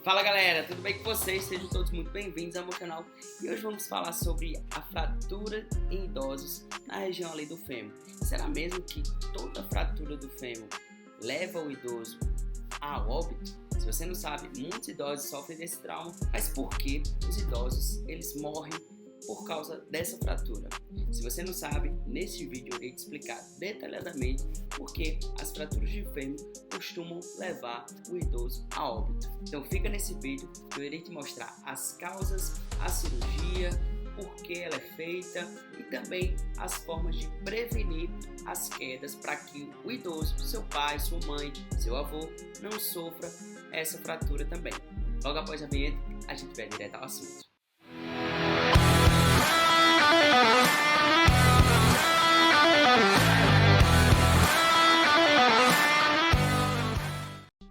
Fala galera, tudo bem com vocês? Sejam todos muito bem-vindos ao meu canal e hoje vamos falar sobre a fratura em idosos na região ali do fêmur. Será mesmo que toda fratura do fêmur leva o idoso ao óbito? Se você não sabe, muitos idosos sofrem desse trauma, mas por que os idosos eles morrem por causa dessa fratura? Se você não sabe, neste vídeo eu irei te explicar detalhadamente por que as fraturas de fêmur costumam levar o idoso a óbito. Então fica nesse vídeo que eu irei te mostrar as causas, a cirurgia, por que ela é feita e também as formas de prevenir as quedas para que o idoso, seu pai, sua mãe, seu avô, não sofra essa fratura também. Logo após a vinheta, a gente vai direto ao assunto.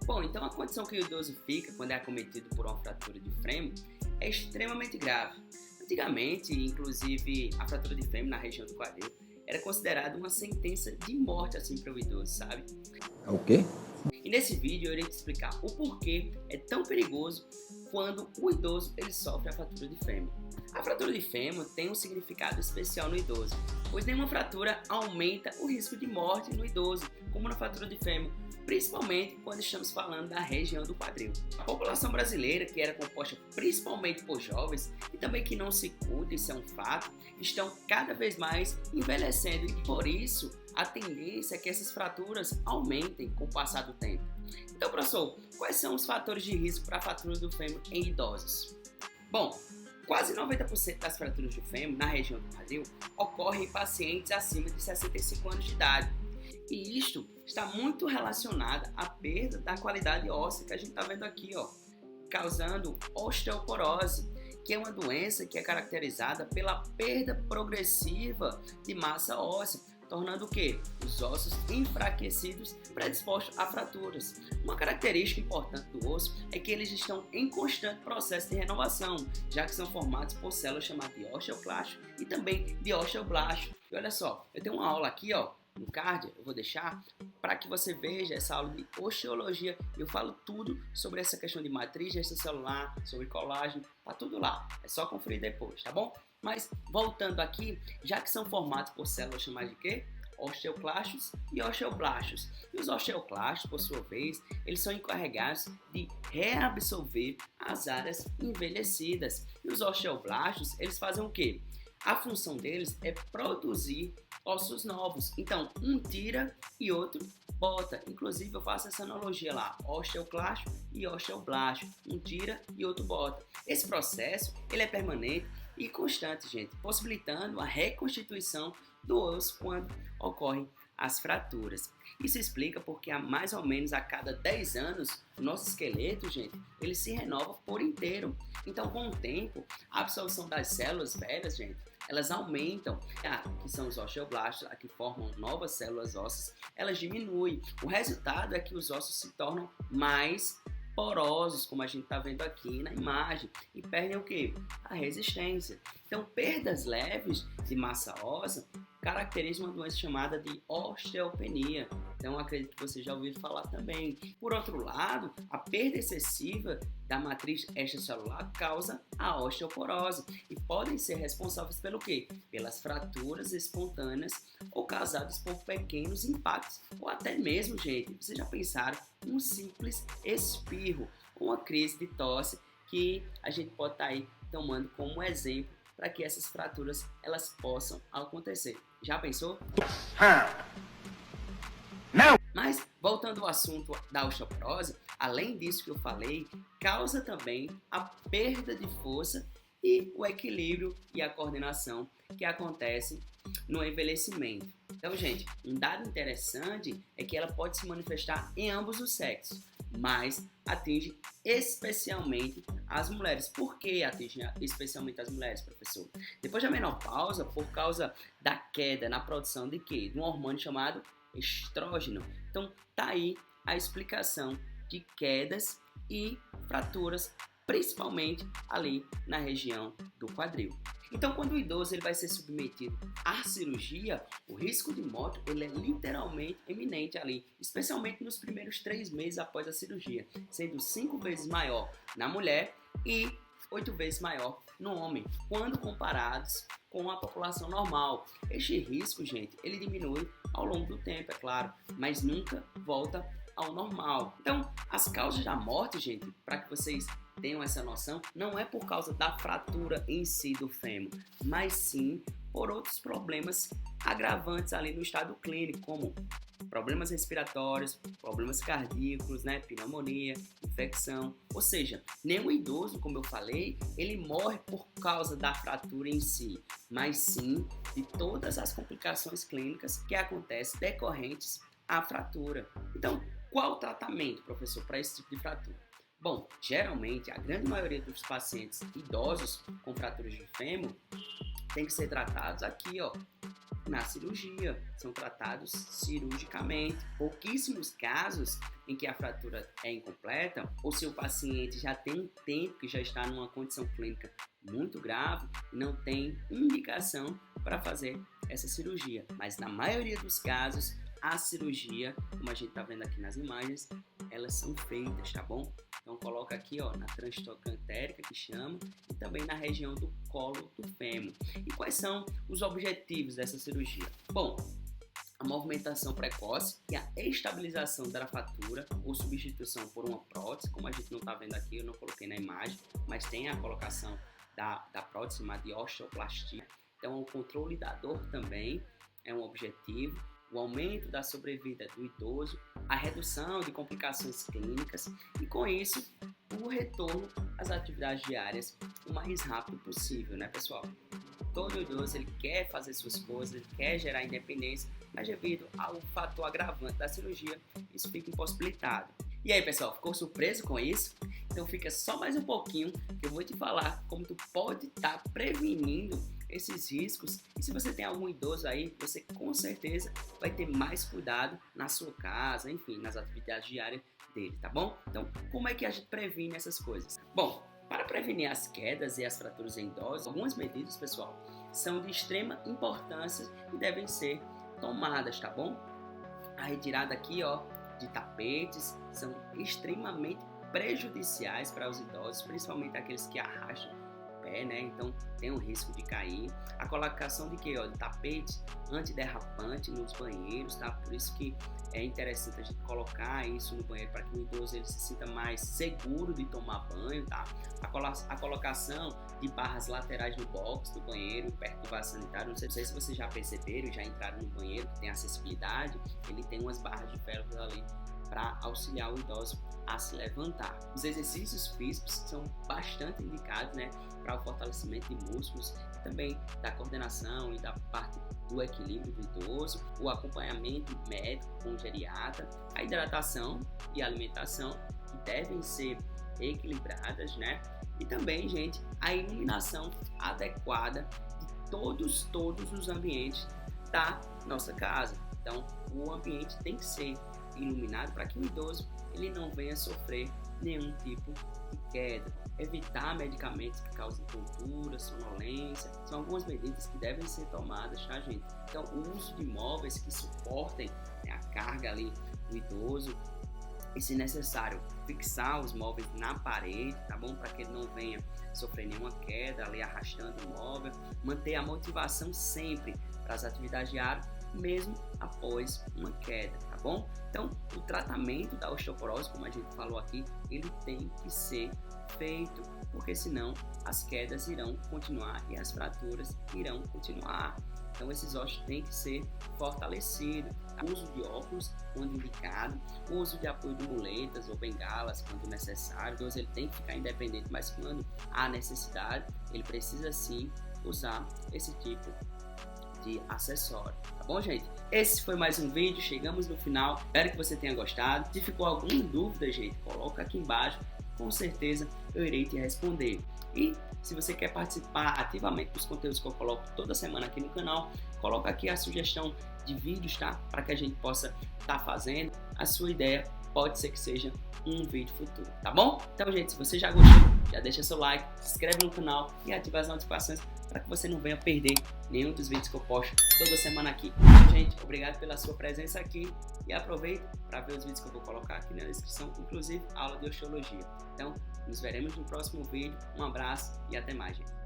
Bom, então a condição que o idoso fica quando é acometido por uma fratura de fêmur é extremamente grave. Antigamente, inclusive, a fratura de fêmur na região do quadril era considerada uma sentença de morte assim para o idoso, sabe? O quê? E nesse vídeo eu irei te explicar o porquê é tão perigoso quando o idoso ele sofre a fratura de fêmur. A fratura de fêmur tem um significado especial no idoso, pois nenhuma fratura aumenta o risco de morte no idoso, como na fratura de fêmur, principalmente quando estamos falando da região do quadril. A população brasileira, que era composta principalmente por jovens e também que não se cuida, isso é um fato, estão cada vez mais envelhecendo e por isso a tendência é que essas fraturas aumentem com o passar do tempo. Então, professor, quais são os fatores de risco para a fratura do fêmur em idosos? Bom, quase 90% das fraturas do fêmur na região do quadril ocorrem em pacientes acima de 65 anos de idade. E isto está muito relacionado à perda da qualidade óssea que a gente está vendo aqui, causando osteoporose, que é uma doença que é caracterizada pela perda progressiva de massa óssea, tornando o quê? Os ossos enfraquecidos, predispostos a fraturas. Uma característica importante do osso é que eles estão em constante processo de renovação, já que são formados por células chamadas de osteoclasto e também de osteoblasto. E olha só, eu tenho uma aula aqui, no card, eu vou deixar para que você veja essa aula de osteologia. Eu falo tudo sobre essa questão de matriz extracelular, sobre colágeno, tá tudo lá. É só conferir depois, tá bom? Mas voltando aqui, já que são formados por células chamadas de quê? Osteoclastos e osteoblastos. E os osteoclastos, por sua vez, eles são encarregados de reabsorver as áreas envelhecidas. E os osteoblastos, eles fazem o quê? A função deles é produzir ossos novos. Então, um tira e outro bota. Inclusive, eu faço essa analogia lá, osteoclasto e osteoblasto. Um tira e outro bota. Esse processo, ele é permanente e constante, gente, possibilitando a reconstituição do osso quando ocorrem as fraturas. Isso explica porque mais ou menos a cada 10 anos, o nosso esqueleto, gente, ele se renova por inteiro. Então, com o tempo, a absorção das células velhas, gente, elas aumentam, que são os osteoblastos, que formam novas células ósseas, elas diminuem. O resultado é que os ossos se tornam mais porosos, como a gente está vendo aqui na imagem, e perdem o quê? A resistência. Então, perdas leves de massa óssea caracterizam uma doença chamada de osteopenia. Então, acredito que você já ouviu falar também. Por outro lado, a perda excessiva da matriz extracelular causa a osteoporose e podem ser responsáveis pelo quê? Pelas fraturas espontâneas ou causadas por pequenos impactos ou até mesmo, gente, vocês já pensaram, um simples espirro, uma crise de tosse que a gente pode estar aí tomando como exemplo para que essas fraturas elas possam acontecer. Já pensou? Não! Mas, voltando ao assunto da osteoporose, além disso que eu falei, causa também a perda de força e o equilíbrio e a coordenação que acontece no envelhecimento. Então, gente, um dado interessante é que ela pode se manifestar em ambos os sexos, mas atinge especialmente as mulheres. Por que atinge especialmente as mulheres, professor? Depois da menopausa, por causa da queda na produção de quê? De um hormônio chamado estrógeno. Então, tá aí a explicação de quedas e fraturas, principalmente ali na região do quadril. Então, quando o idoso ele vai ser submetido à cirurgia, o risco de morte ele é literalmente eminente ali, especialmente nos primeiros 3 meses após a cirurgia, sendo 5 vezes maior na mulher e 8 vezes maior no homem, quando comparados com a população normal. Este risco, gente, ele diminui ao longo do tempo, é claro, mas nunca volta ao normal. Então, as causas da morte, gente, para que vocês tenham essa noção, não é por causa da fratura em si do fêmur, mas sim por outros problemas agravantes ali no estado clínico, como problemas respiratórios, problemas cardíacos, né, pneumonia, infecção. Ou seja, nenhum idoso, como eu falei, ele morre por causa da fratura em si, mas sim de todas as complicações clínicas que acontecem decorrentes à fratura. Então, qual o tratamento, professor, para esse tipo de fratura? Bom, geralmente, a grande maioria dos pacientes idosos com fraturas de fêmur tem que ser tratados aqui, ó, na cirurgia. São tratados cirurgicamente. Pouquíssimos casos em que a fratura é incompleta, ou se o paciente já tem um tempo que já está numa condição clínica muito grave e não tem indicação para fazer essa cirurgia. Mas na maioria dos casos, a cirurgia, como a gente está vendo aqui nas imagens, elas são feitas, tá bom? Então coloca aqui, ó, na transtocantérica, que chama, e também na região do colo do fêmur. E quais são os objetivos dessa cirurgia? Bom, a movimentação precoce e a estabilização da fratura ou substituição por uma prótese, como a gente não está vendo aqui, eu não coloquei na imagem, mas tem a colocação da prótese chamada de osteoplastia. Então o controle da dor também é um objetivo. O aumento da sobrevida do idoso, a redução de complicações clínicas e, com isso, o retorno às atividades diárias o mais rápido possível, né, pessoal? Todo idoso ele quer fazer suas coisas, ele quer gerar independência, mas devido ao fator agravante da cirurgia, isso fica impossibilitado. E aí, pessoal, ficou surpreso com isso? Então fica só mais um pouquinho que eu vou te falar como tu pode estar prevenindo esses riscos. E se você tem algum idoso aí, você com certeza vai ter mais cuidado na sua casa, enfim, nas atividades diárias dele, tá bom? Então, como é que a gente previne essas coisas? Bom, para prevenir as quedas e as fraturas em idosos, algumas medidas, pessoal, são de extrema importância e devem ser tomadas, tá bom? A retirada aqui, ó, de tapetes são extremamente prejudiciais para os idosos, principalmente aqueles que arrastam o pé, né? Então tem um risco de cair. A colocação de quê? Ó, de tapete antiderrapante nos banheiros, tá? Por isso que é interessante a gente colocar isso no banheiro para que o idoso ele se sinta mais seguro de tomar banho, tá? A colocação de barras laterais no box do banheiro, perto do vaso sanitário. Não sei se vocês já perceberam, já entraram no banheiro, que tem acessibilidade, ele tem umas barras de ferro ali para auxiliar o idoso a se levantar. Os exercícios físicos são bastante indicados, né, para o fortalecimento de músculos, também da coordenação e da parte do equilíbrio do idoso, o acompanhamento médico com o geriatra, a hidratação e a alimentação que devem ser equilibradas, né? E também, gente, a iluminação adequada de todos os ambientes da nossa casa. Então, o ambiente tem que ser iluminado para que o idoso ele não venha sofrer nenhum tipo de queda. Evitar medicamentos que causem tontura, sonolência, são algumas medidas que devem ser tomadas, tá, gente? Então, o uso de móveis que suportem, né, a carga ali do idoso, e se necessário, fixar os móveis na parede, tá bom? Para que ele não venha sofrer nenhuma queda ali arrastando o móvel. Manter a motivação sempre para as atividades diárias, mesmo após uma queda, tá bom? Então, o tratamento da osteoporose, como a gente falou aqui, ele tem que ser feito, porque senão as quedas irão continuar e as fraturas irão continuar. Então, esses ossos têm que ser fortalecidos. O uso de óculos, quando indicado, o uso de apoio de muletas ou bengalas, quando necessário. Então, ele tem que ficar independente, mas quando há necessidade, ele precisa sim usar esse tipo de acessório, tá bom, gente? Esse foi mais um vídeo, chegamos no final, espero que você tenha gostado. Se ficou alguma dúvida, gente, coloca aqui embaixo, com certeza eu irei te responder. E se você quer participar ativamente dos conteúdos que eu coloco toda semana aqui no canal, coloca aqui a sugestão de vídeos, tá? Para que a gente possa estar fazendo. A sua ideia pode ser que seja um vídeo futuro, tá bom? Então, gente, se você já gostou, já deixa seu like, se inscreve no canal e ativa as notificações para que você não venha perder nenhum dos vídeos que eu posto toda semana aqui. Então, gente, obrigado pela sua presença aqui e aproveita para ver os vídeos que eu vou colocar aqui na descrição, inclusive a aula de osteologia. Então, nos veremos no próximo vídeo. Um abraço e até mais, gente.